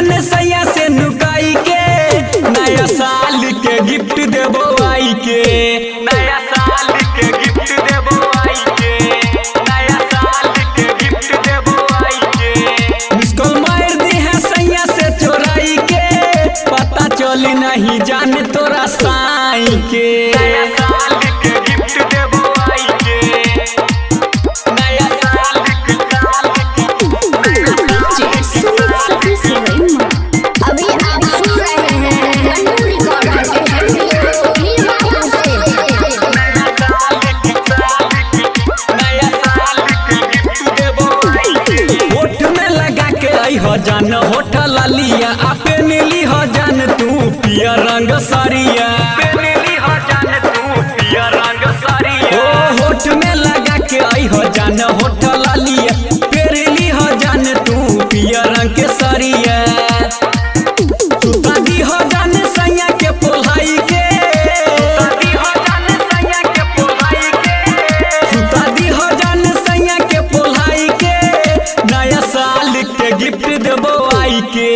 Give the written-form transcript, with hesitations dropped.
जाने सैया से नुकाई के नया साल के गिफ्ट देबो आई के नया साल के गिफ्ट देबो आई के नया साल के गिफ्ट देबो आई के मिस कॉल मार दी है सैया से चोराई के पता चली नहीं जाने तोरा साई के नया साल के गिफ्ट देबो आई के नया साल के अभी आप सुन रहे हैं गन्नू रिकॉर्डर होठ में लगा के आई हो जान होठल लिया आपे नीली हो जान तू पिया रंग साड़िया नीली हो जान तू पिया रंग साड़िया ओ होठ में लगा के आई हो जान होठल लिया पेरली हो जान तू पिया रंग के साड़िया सुतादी हो जान सैया के पोलाई के सुतादी हो जान सैया के पोलाई के सुतादी हो जान सैया के पोलाई के नया साल के गिफ्ट देबो आई के